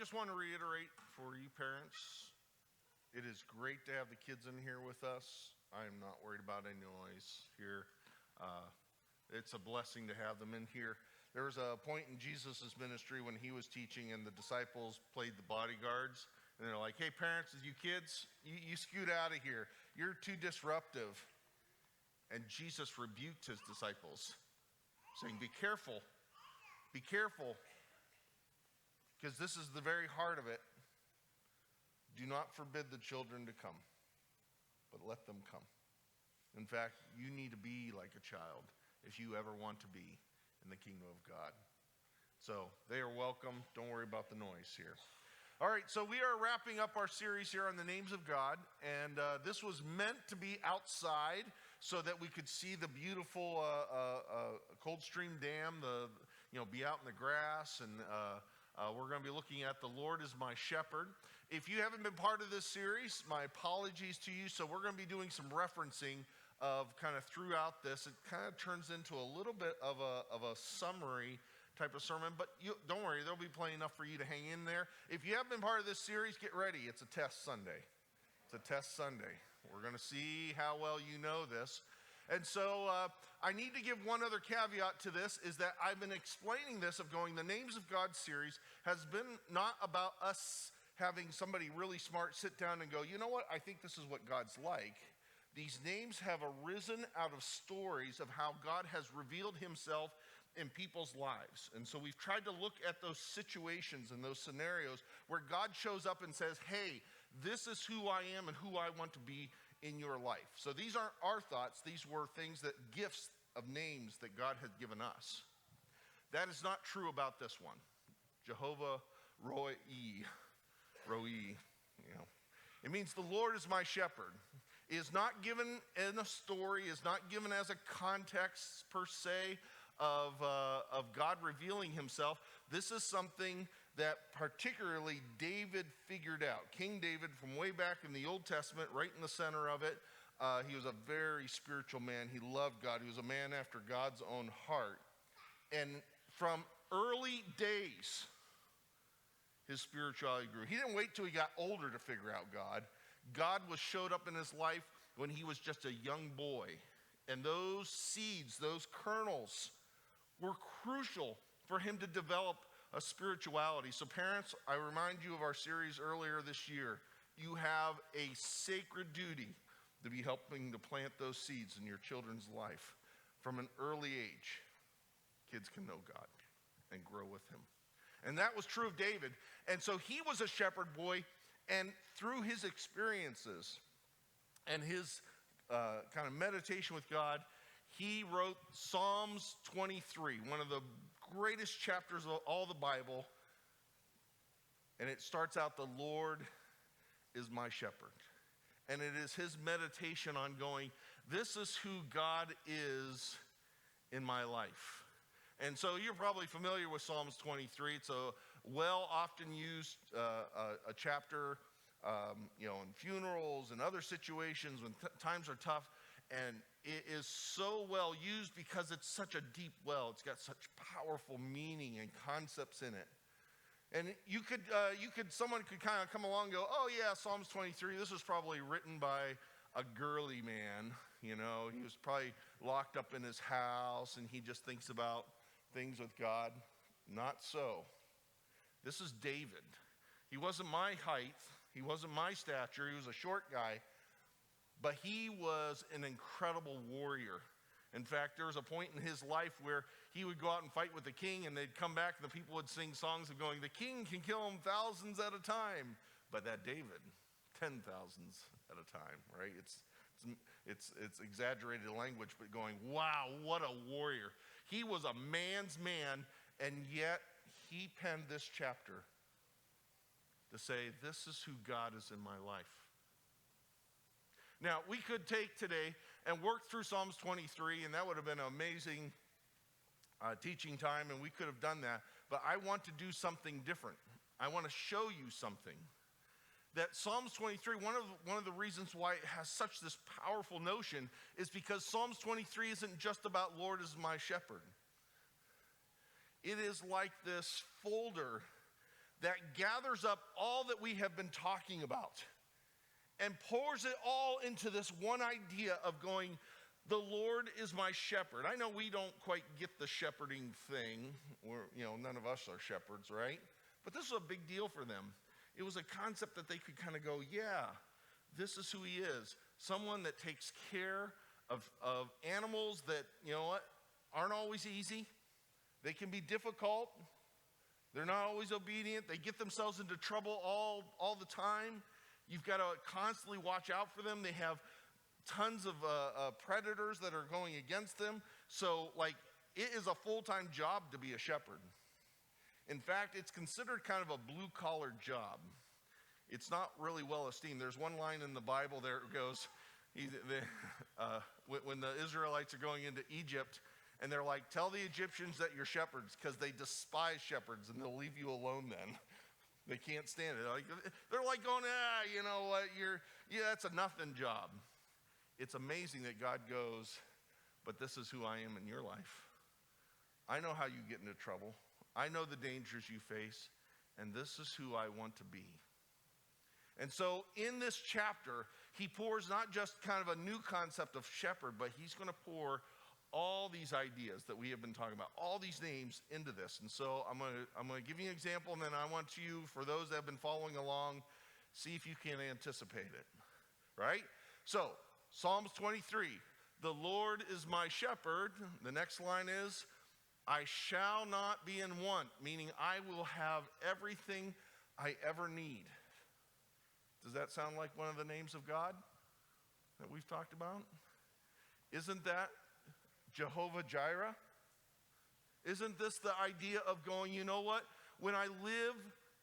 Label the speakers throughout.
Speaker 1: just want to reiterate for you parents, it is great to have the kids in here with us. I am not worried about any noise here. It's a blessing to have them in here. There was a point in Jesus' ministry when he was teaching and the disciples played the bodyguards. And they're like, hey parents, you kids, you scoot out of here. You're too disruptive. And Jesus rebuked his disciples, saying, be careful, because this is the very heart of it. Do not forbid the children to come, but let them come. In fact, you need to be like a child if you ever want to be in the kingdom of God. So they are welcome. Don't worry about the noise here. All right, so we are wrapping up our series here on the names of God, and this was meant to be outside so that we could see the beautiful Coldstream Dam, be out in the grass, and we're going to be looking at the Lord is my shepherd. If you haven't been part of this series, my apologies to you. So we're going to be doing some referencing of kind of throughout this. It kind of turns into a little bit of a summary type of sermon, but don't worry, there'll be plenty enough for you to hang in there. If you haven't been part of this series, get ready. It's a test Sunday. It's a test Sunday. We're going to see how well you know this. And so I need to give one other caveat to this, is that I've been explaining this of going, the Names of God series has been not about us having somebody really smart sit down and go, you know what, I think this is what God's like. These names have arisen out of stories of how God has revealed himself in people's lives. And so we've tried to look at those situations and those scenarios where God shows up and says, hey, this is who I am and who I want to be in your life. So these aren't our thoughts. These were gifts of names that God had given us. That is not true about this one. Jehovah Raah. It means the Lord is my shepherd. It is not given in a story, is not given as a context per se of God revealing himself. This is something that particularly David figured out. King David, from way back in the Old Testament, right in the center of it, he was a very spiritual man. He loved God. He was a man after God's own heart. And from early days, his spirituality grew. He didn't wait till he got older to figure out God. God showed up in his life when he was just a young boy. And those seeds, those kernels, were crucial for him to develop a spirituality. So parents, I remind you of our series earlier this year. You have a sacred duty to be helping to plant those seeds in your children's life. From an early age, kids can know God and grow with him. And that was true of David. And so he was a shepherd boy, and through his experiences and his kind of meditation with God, he wrote Psalms 23, one of the greatest chapters of all the Bible. And it starts out, the Lord is my shepherd. And it is his meditation on going, this is who God is in my life. And so you're probably familiar with Psalms 23. It's a often used a chapter, in funerals and other situations when times are tough. And it is so well used because it's such a deep well. It's got such powerful meaning and concepts in it. And someone could kind of come along and go, oh yeah, Psalms 23, this was probably written by a girly man. He was probably locked up in his house and he just thinks about things with God. Not so. This is David. He wasn't my height. He wasn't my stature. He was a short guy. But he was an incredible warrior. In fact, there was a point in his life where he would go out and fight with the king, and they'd come back and the people would sing songs of going, the king can kill him thousands at a time. But that David, 10,000s at a time, right? It's exaggerated language, but going, wow, what a warrior. He was a man's man, and yet he penned this chapter to say, this is who God is in my life. Now, we could take today and work through Psalms 23, and that would have been an amazing teaching time, and we could have done that. But I want to do something different. I want to show you something. That Psalms 23, one of the reasons why it has such this powerful notion is because Psalms 23 isn't just about Lord is my shepherd. It is like this folder that gathers up all that we have been talking about and pours it all into this one idea of going, the Lord is my shepherd. I know we don't quite get the shepherding thing. None of us are shepherds, right? But this was a big deal for them. It was a concept that they could kind of go, yeah, this is who he is. Someone that takes care of animals that, aren't always easy. They can be difficult. They're not always obedient. They get themselves into trouble all the time. You've got to constantly watch out for them. They have tons of predators that are going against them. So, it is a full-time job to be a shepherd. In fact, it's considered kind of a blue-collar job. It's not really well esteemed. There's one line in the Bible there that goes, when the Israelites are going into Egypt, and they're like, tell the Egyptians that you're shepherds, because they despise shepherds, and they'll leave you alone then. They can't stand it. They're like going, you know what, that's a nothing job. It's amazing that God goes, but this is who I am in your life. I know how you get into trouble. I know the dangers you face, and this is who I want to be. And so in this chapter, he pours not just kind of a new concept of shepherd, but he's going to pour all these ideas that we have been talking about, all these names into this. And so I'm going to give you an example, and then I want you, for those that have been following along, see if you can anticipate it, right? So Psalms 23, the Lord is my shepherd. The next line is, I shall not be in want, meaning I will have everything I ever need. Does that sound like one of the names of God that we've talked about? Isn't that Jehovah Jireh? Isn't this the idea of going, you know what? When I live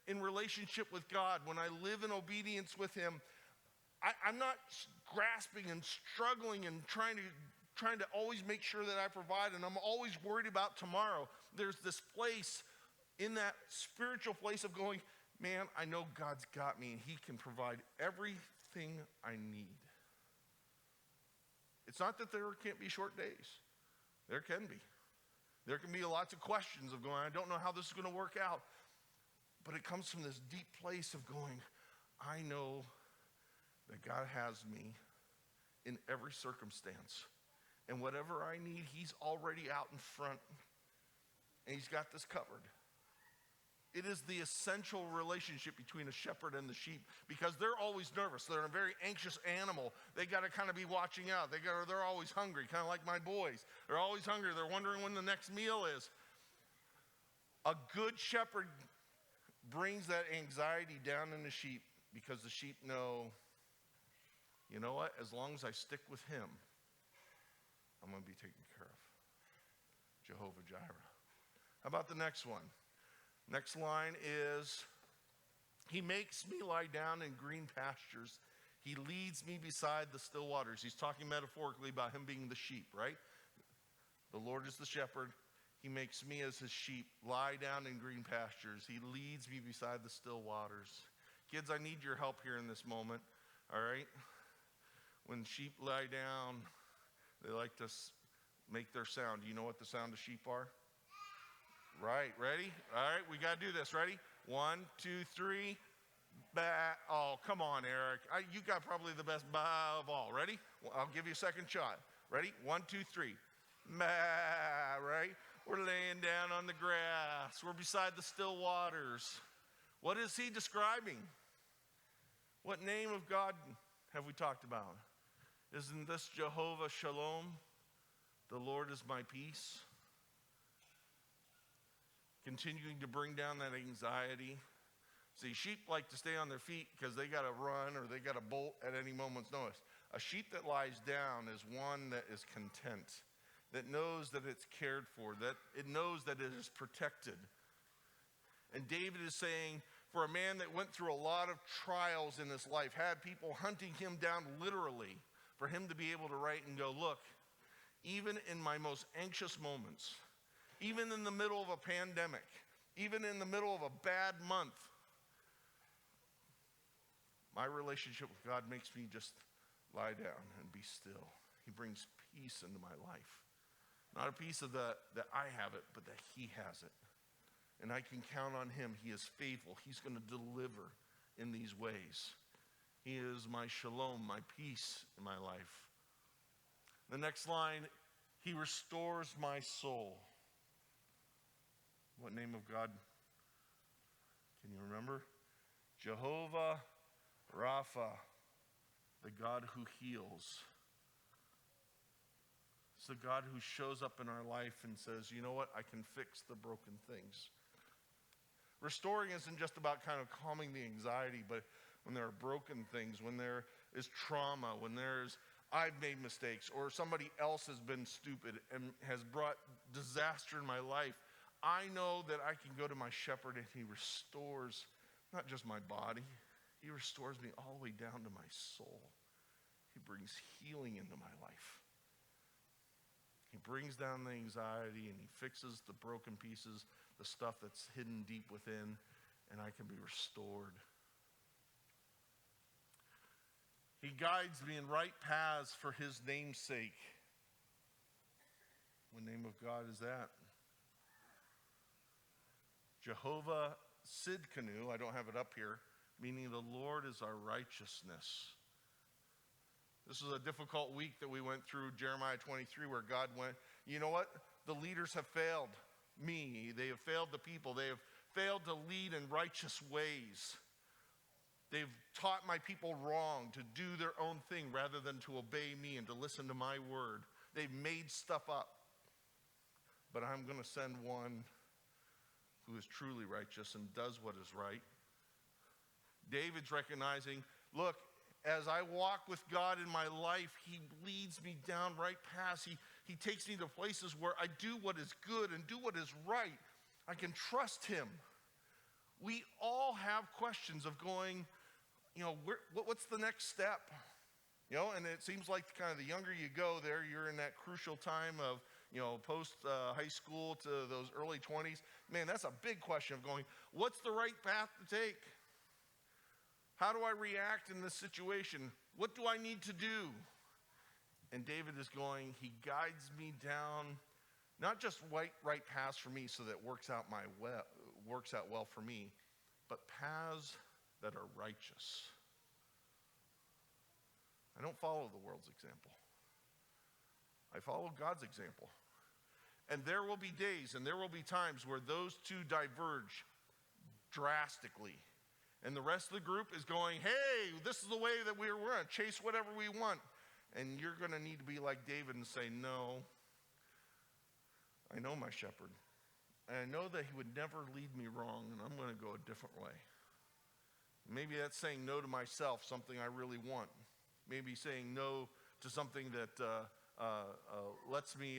Speaker 1: in relationship with God, when I live in obedience with him, I'm not grasping and struggling and trying to always make sure that I provide, and I'm always worried about tomorrow. There's this place, in that spiritual place of going, man, I know God's got me, and he can provide everything I need. It's not that there can't be short days. There can be. There can be lots of questions of going, I don't know how this is going to work out. But it comes from this deep place of going, I know that God has me in every circumstance. And whatever I need, he's already out in front. And he's got this covered. It is the essential relationship between a shepherd and the sheep, because they're always nervous. They're a very anxious animal. They got to kind of be watching out. They're always hungry, kind of like my boys. They're always hungry. They're wondering when the next meal is. A good shepherd brings that anxiety down in the sheep, because the sheep know, you know what? As long as I stick with him, I'm going to be taken care of. Jehovah Jireh. How about the next one? Next line is, he makes me lie down in green pastures. He leads me beside the still waters. He's talking metaphorically about him being the sheep, right? The Lord is the shepherd. He makes me as his sheep lie down in green pastures. He leads me beside the still waters. Kids, I need your help here in this moment, all right? When sheep lie down, they like to make their sound. Do you know what the sound of sheep are? Right, ready? All right, we got to do this. Ready? 1, 2, 3. Bah. Oh, come on, Eric. You got probably the best bah of all. Ready? Well, I'll give you a second shot. Ready? 1, 2, 3. Bah, right? We're laying down on the grass. We're beside the still waters. What is he describing? What name of God have we talked about? Isn't this Jehovah Shalom? The Lord is my peace. Continuing to bring down that anxiety. See, sheep like to stay on their feet because they got to run or they got to bolt at any moment's notice. A sheep that lies down is one that is content, that knows that it's cared for, that it knows that it is protected. And David is saying, for a man that went through a lot of trials in his life, had people hunting him down literally, for him to be able to write and go, look, even in my most anxious moments, even in the middle of a pandemic, even in the middle of a bad month, my relationship with God makes me just lie down and be still. He brings peace into my life. Not a peace of that I have it, but that he has it. And I can count on him. He is faithful. He's going to deliver in these ways. He is my shalom, my peace in my life. The next line, he restores my soul. What name of God can you remember? Jehovah Raah, the God who heals. It's the God who shows up in our life and says, you know what, I can fix the broken things. Restoring isn't just about kind of calming the anxiety, but when there are broken things, when there is trauma, when there's I've made mistakes, or somebody else has been stupid and has brought disaster in my life, I know that I can go to my shepherd and he restores not just my body, he restores me all the way down to my soul. He brings healing into my life. He brings down the anxiety and he fixes the broken pieces, the stuff that's hidden deep within, and I can be restored. He guides me in right paths for his name's sake. What name of God is that? Jehovah Sidkenu, I don't have it up here, meaning the Lord is our righteousness. This was a difficult week that we went through, Jeremiah 23, where God went, you know what? The leaders have failed me. They have failed the people. They have failed to lead in righteous ways. They've taught my people wrong, to do their own thing rather than to obey me and to listen to my word. They've made stuff up. But I'm going to send one who is truly righteous and does what is right. David's recognizing, look, as I walk with God in my life, he leads me down right paths. He takes me to places where I do what is good and do what is right. I can trust him. We all have questions of going, what's the next step? And it seems like kind of the younger you go there, you're in that crucial time of, post high school to those early 20s. Man, that's a big question of going, what's the right path to take? How do I react in this situation? What do I need to do? And David is going, he guides me down, not just right paths for me so that it works out well for me, but paths that are righteous. I don't follow the world's example. I follow God's example. And there will be days and there will be times where those two diverge drastically. And the rest of the group is going, hey, this is the way that we're going to chase whatever we want. And you're going to need to be like David and say, no, I know my shepherd. And I know that he would never lead me wrong, and I'm going to go a different way. Maybe that's saying no to myself, something I really want. Maybe saying no to something that lets me,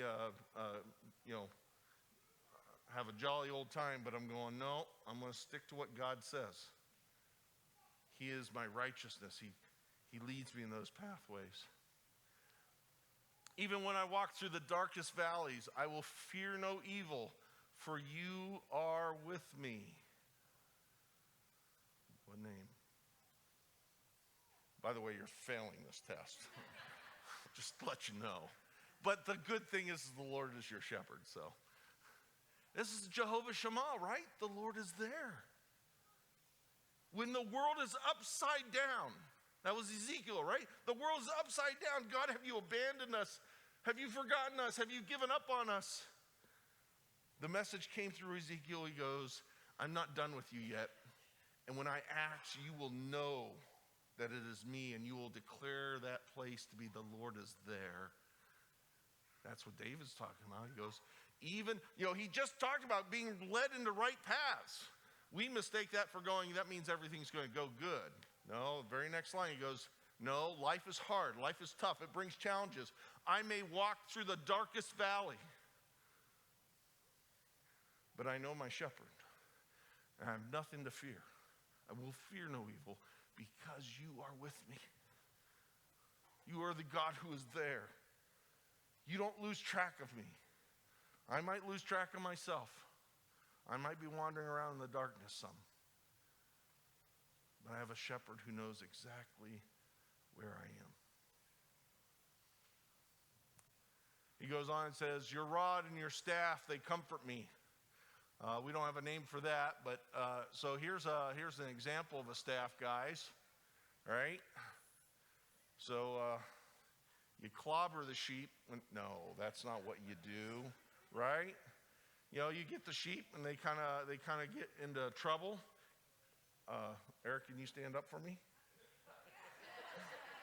Speaker 1: have a jolly old time, but I'm going, no, I'm going to stick to what God says. He is my righteousness. He leads me in those pathways. Even when I walk through the darkest valleys, I will fear no evil, for you are with me. What name? By the way, you're failing this test. Just to let you know. But the good thing is the Lord is your shepherd, so. This is Jehovah Shammah, right? The Lord is there. When the world is upside down, that was Ezekiel, right? The world is upside down. God, have you abandoned us? Have you forgotten us? Have you given up on us? The message came through Ezekiel. He goes, I'm not done with you yet. And when I act, you will know that it is me, and you will declare that place to be the Lord is there. That's what David's talking about. He goes, he just talked about being led into right paths. We mistake that for going, that means everything's going to go good. No, the very next line he goes, no, life is hard. Life is tough. It brings challenges. I may walk through the darkest valley, but I know my shepherd, and I have nothing to fear. I will fear no evil because you are with me. You are the God who is there. You don't lose track of me. I might lose track of myself. I might be wandering around in the darkness some. But I have a shepherd who knows exactly where I am. He goes on and says, your rod and your staff, they comfort me. We don't have a name for that, but so here's an example of a staff, guys. All right? So you clobber the sheep. No, that's not what you do, right? You know, you get the sheep and they kind of get into trouble. Eric, can you stand up for me?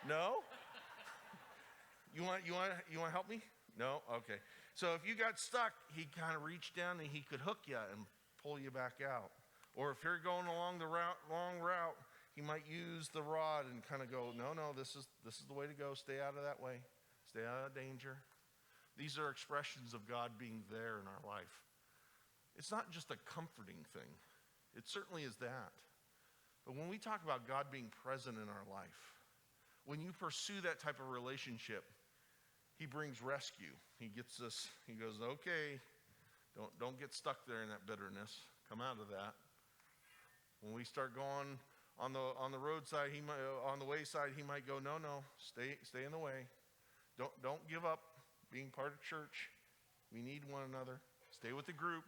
Speaker 1: No? You want to help me? No? Okay. So if you got stuck, he kind of reached down and he could hook you and pull you back out. Or if you're going along the long route, he might use the rod and kind of go, no, this is the way to go. Stay out of that way. Stay out of danger. These are expressions of God being there in our life. It's not just a comforting thing. It certainly is that. But when we talk about God being present in our life, when you pursue that type of relationship, he brings rescue. He goes, okay, don't get stuck there in that bitterness. Come out of that. When we start going on the roadside, on the wayside, he might go, no, stay in the way. Don't give up being part of church. We need one another. Stay with the group.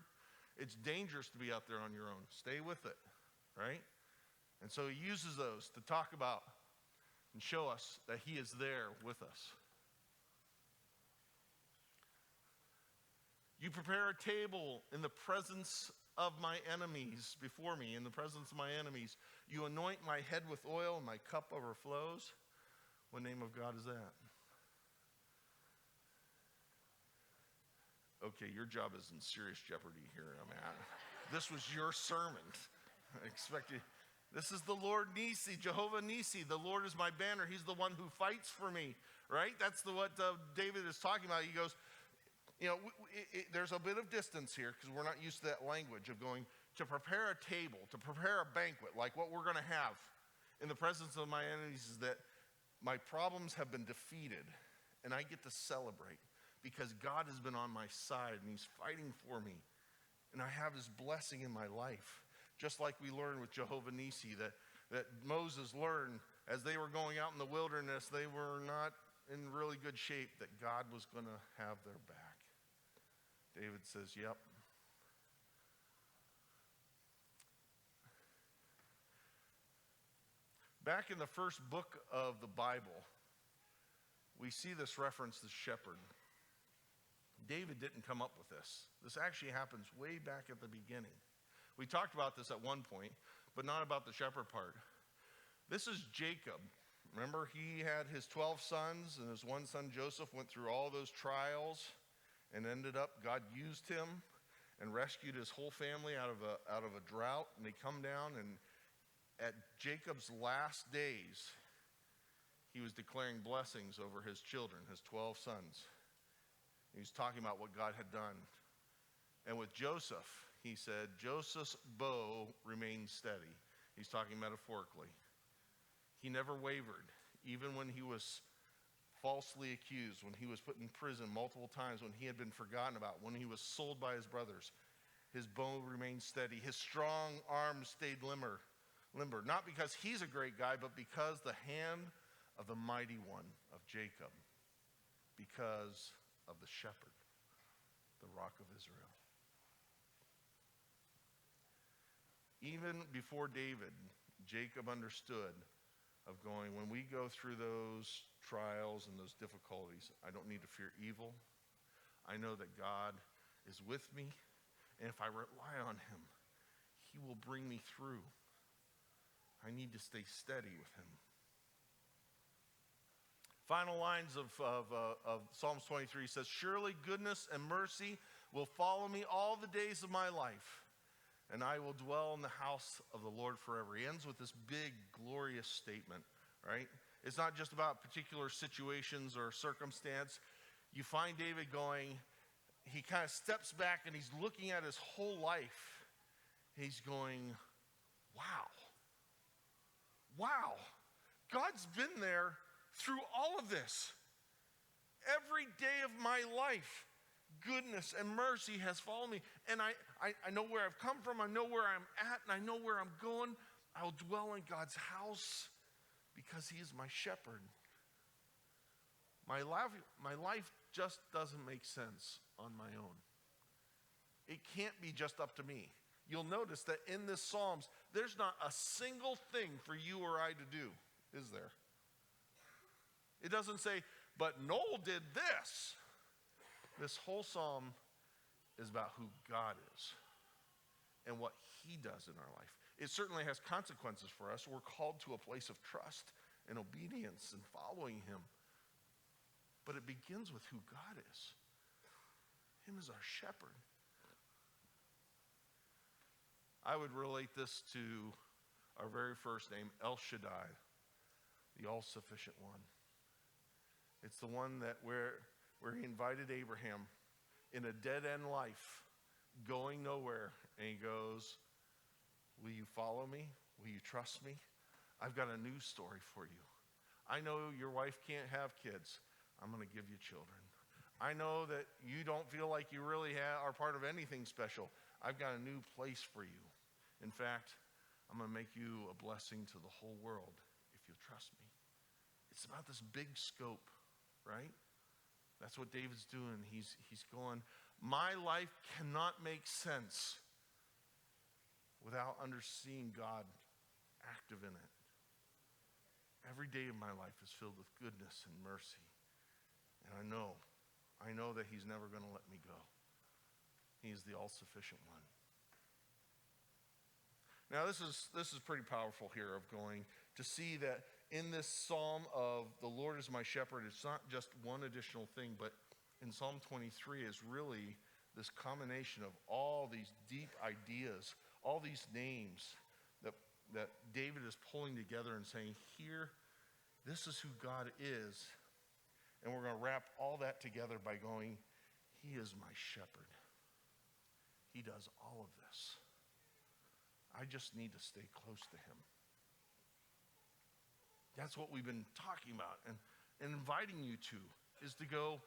Speaker 1: It's dangerous to be out there on your own. Stay with it, right? And so he uses those to talk about and show us that he is there with us. You prepare a table in the presence of my enemies, before me, in the presence of my enemies. You anoint my head with oil, and my cup overflows. What name of God is that? Okay, your job is in serious jeopardy here, Matt. This was your sermon. I expected. This is the Lord Nisi, Jehovah Nisi. The Lord is my banner. He's the one who fights for me, right? That's what David is talking about. He goes, there's a bit of distance here because we're not used to that language of going to prepare a table, to prepare a banquet, like what we're going to have in the presence of my enemies, is that my problems have been defeated and I get to celebrate because God has been on my side and he's fighting for me and I have his blessing in my life. Just like we learned with Jehovah Nisi, that Moses learned as they were going out in the wilderness, they were not in really good shape, that God was going to have their back. David says, yep. Back in the first book of the Bible, we see this reference to shepherd. David didn't come up with this. This actually happens way back at the beginning. We talked about this at one point, but not about the shepherd part. This is Jacob. Remember, he had his 12 sons, and his one son Joseph went through all those trials, and ended up, God used him and rescued his whole family out of a drought. And they come down, and at Jacob's last days, he was declaring blessings over his children, his 12 sons. He was talking about what God had done. And with Joseph, he said, Joseph's bow remained steady. He's talking metaphorically. He never wavered, even when he was falsely accused, when he was put in prison multiple times, when he had been forgotten about, when he was sold by his brothers. His bow remained steady. His strong arm stayed limber. Not because he's a great guy, but because the hand of the mighty one of Jacob, because of the shepherd, the rock of Israel. Even before David, Jacob understood of going, when we go through those trials and those difficulties, I don't need to fear evil. I know that God is with me, and if I rely on him, he will bring me through. I need to stay steady with him. Final lines of Psalms 23 says, surely goodness and mercy will follow me all the days of my life, and I will dwell in the house of the Lord forever. He ends with this big, glorious statement, right? It's not just about particular situations or circumstance. You find David going, he kind of steps back and he's looking at his whole life. He's going, wow. God's been there through all of this. Every day of my life, goodness and mercy has followed me. And I know where I've come from. I know where I'm at, and I know where I'm going. I'll dwell in God's house because he is my shepherd. My life just doesn't make sense on my own. It can't be just up to me. You'll notice that in this Psalms, there's not a single thing for you or I to do, is there? It doesn't say, but Noel did this. This whole psalm is about who God is and what he does in our life. It certainly has consequences for us. We're called to a place of trust and obedience and following him. But it begins with who God is. Him as our shepherd. I would relate this to our very first name, El Shaddai, the all-sufficient one. It's the one that where he invited Abraham in a dead-end life, going nowhere, and he goes, will you follow me? Will you trust me? I've got a new story for you. I know your wife can't have kids. I'm going to give you children. I know that you don't feel like you really are part of anything special. I've got a new place for you. In fact, I'm going to make you a blessing to the whole world if you'll trust me. It's about this big scope, right? That's what David's doing. He's going, my life cannot make sense without underseeing God active in it. Every day of my life is filled with goodness and mercy. And I know that he's never going to let me go. He's the all-sufficient one. Now this is pretty powerful here of going to see that in this psalm of the Lord is my shepherd, it's not just one additional thing, but in Psalm 23 is really this combination of all these deep ideas, all these names that David is pulling together and saying, here, this is who God is. And we're going to wrap all that together by going, he is my shepherd. He does all of this. I just need to stay close to him. That's what we've been talking about and inviting you to, is to go,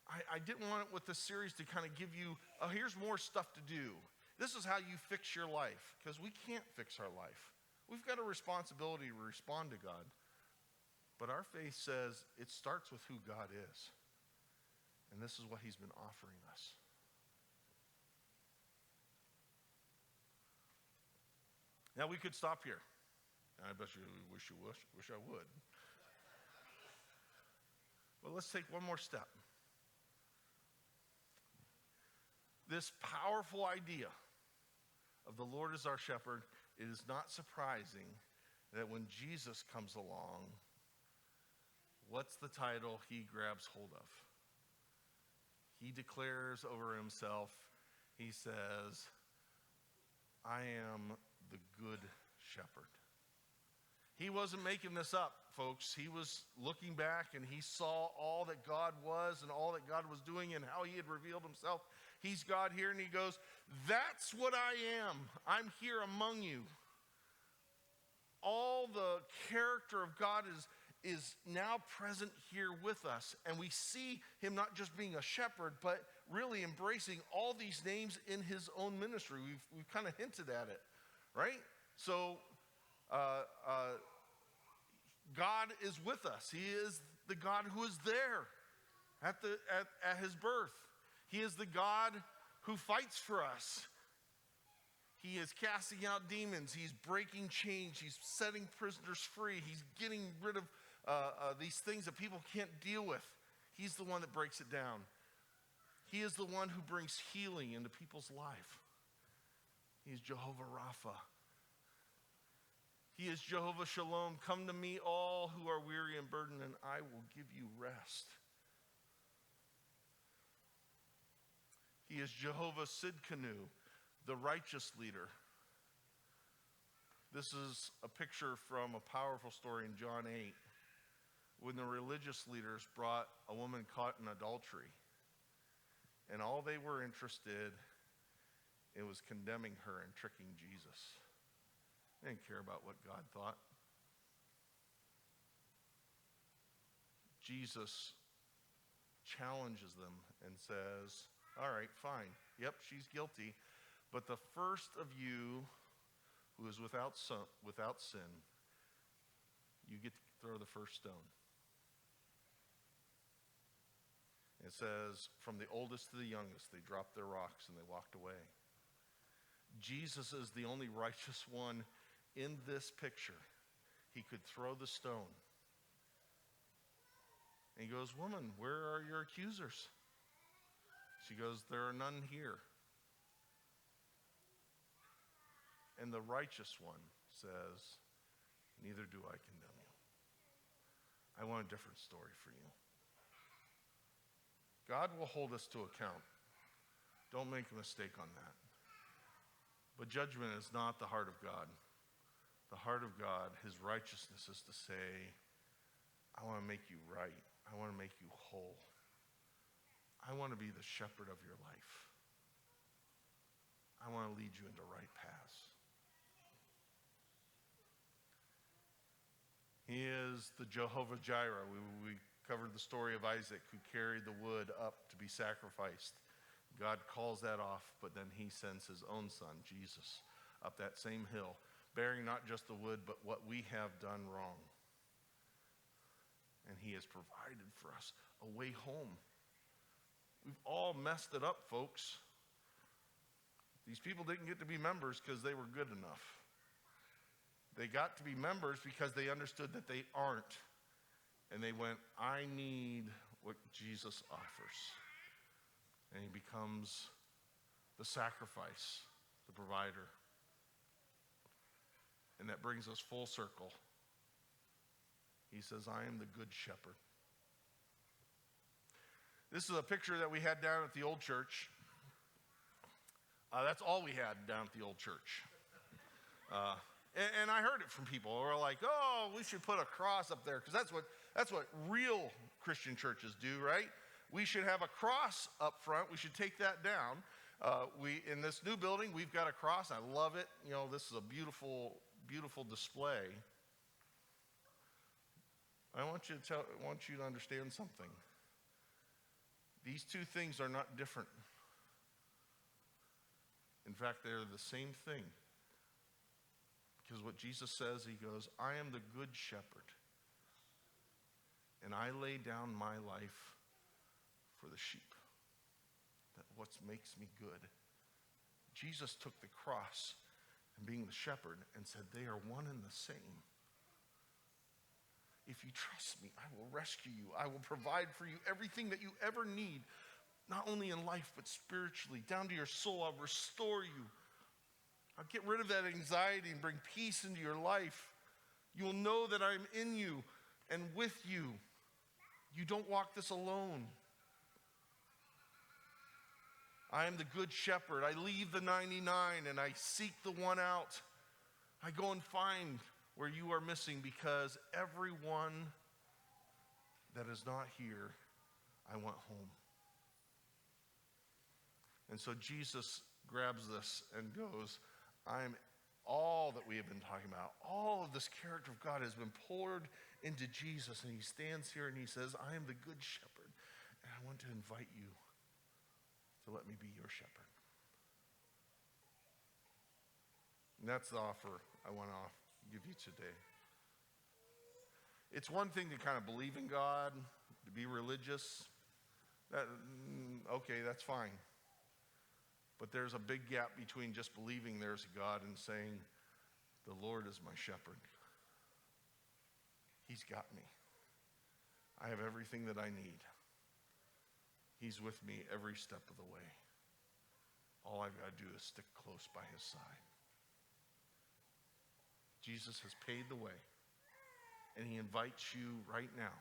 Speaker 1: I didn't want it with this series to kind of give you, here's more stuff to do. This is how you fix your life, because we can't fix our life. We've got a responsibility to respond to God. But our faith says it starts with who God is. And this is what he's been offering us. Now we could stop here. And I bet you wish I would. But let's take one more step. This powerful idea of the Lord as our shepherd, it is not surprising that when Jesus comes along, what's the title he grabs hold of? He declares over himself, he says, I am the good shepherd. He wasn't making this up, folks. He was looking back and he saw all that God was and all that God was doing and how he had revealed himself. He's God here and he goes, that's what I am. I'm here among you. All the character of God is now present here with us. And we see him not just being a shepherd, but really embracing all these names in his own ministry. We've kind of hinted at it, right? So God is with us. He is the God who is there at his birth. He is the God who fights for us. He is casting out demons. He's breaking chains. He's setting prisoners free. He's getting rid of these things that people can't deal with. He's the one that breaks it down. He is the one who brings healing into people's life. He is Jehovah Raah. He is Jehovah Shalom. Come to me, all who are weary and burdened, and I will give you rest. He is Jehovah Sidkenu, the righteous leader. This is a picture from a powerful story in John 8, when the religious leaders brought a woman caught in adultery. And all they were interested in was condemning her and tricking Jesus. They didn't care about what God thought. Jesus challenges them and says, all right, fine. Yep, she's guilty. But the first of you who is without sin, you get to throw the first stone. It says, from the oldest to the youngest, they dropped their rocks and they walked away. Jesus is the only righteous one in this picture. He could throw the stone. And he goes, woman, where are your accusers? She goes, there are none here. And the righteous one says, neither do I condemn you. I want a different story for you. God will hold us to account. Don't make a mistake on that. But judgment is not the heart of God. The heart of God, his righteousness is to say, I want to make you right. I want to make you whole. I want to be the shepherd of your life. I want to lead you into right paths. He is the Jehovah Raah. We covered the story of Isaac who carried the wood up to be sacrificed. God calls that off, but then he sends his own son, Jesus, up that same hill, bearing not just the wood, but what we have done wrong. And he has provided for us a way home. We've all messed it up, folks. These people didn't get to be members because they were good enough. They got to be members because they understood that they aren't. And they went, I need what Jesus offers. And he becomes the sacrifice, the provider. And that brings us full circle. He says, I am the good shepherd. This is a picture that we had down at the old church. That's all we had down at the old church. And I heard it from people who were like, oh, we should put a cross up there, because that's what real Christian churches do, right? We should have a cross up front. We should take that down. In this new building, we've got a cross. I love it. You know, this is a beautiful, beautiful display. I want you to understand something. These two things are not different. In fact, they're the same thing. Because what Jesus says, he goes, I am the good shepherd. And I lay down my life for the sheep. That's what makes me good. Jesus took the cross and being the shepherd and said, they are one and the same. If you trust me, I will rescue you. I will provide for you everything that you ever need, not only in life, but spiritually, down to your soul. I'll restore you. I'll get rid of that anxiety and bring peace into your life. You will know that I'm in you and with you. You don't walk this alone. I am the good shepherd. I leave the 99 and I seek the one out. I go and find where you are missing, because everyone that is not here, I want home. And so Jesus grabs this and goes, I'm all that we have been talking about. All of this character of God has been poured into Jesus. And he stands here and he says, I am the good shepherd. And I want to invite you to let me be your shepherd. And that's the offer I want to give you today. It's one thing to kind of believe in God, to be religious. Okay, that's fine. But there's a big gap between just believing there's a God and saying, the Lord is my shepherd. He's got me. I have everything that I need. He's with me every step of the way. All I've got to do is stick close by his side. Jesus has paid the way, and he invites you right now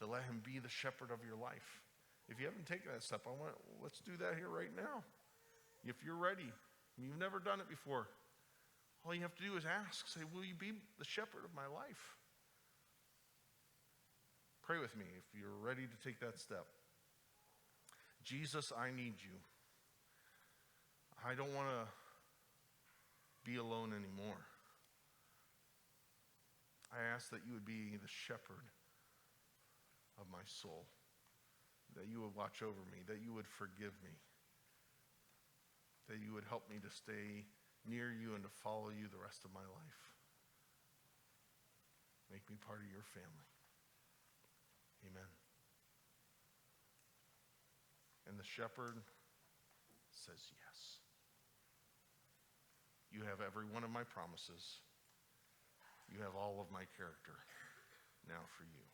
Speaker 1: to let him be the shepherd of your life. If you haven't taken that step, let's do that here right now. If you're ready, you've never done it before, all you have to do is ask. Say, will you be the shepherd of my life? Pray with me if you're ready to take that step. Jesus, I need you. I don't want to be alone anymore. I ask that you would be the shepherd of my soul, that you would watch over me, that you would forgive me, that you would help me to stay near you and to follow you the rest of my life. Make me part of your family. Amen. And the shepherd says, yes. You have every one of my promises. You have all of my character now for you.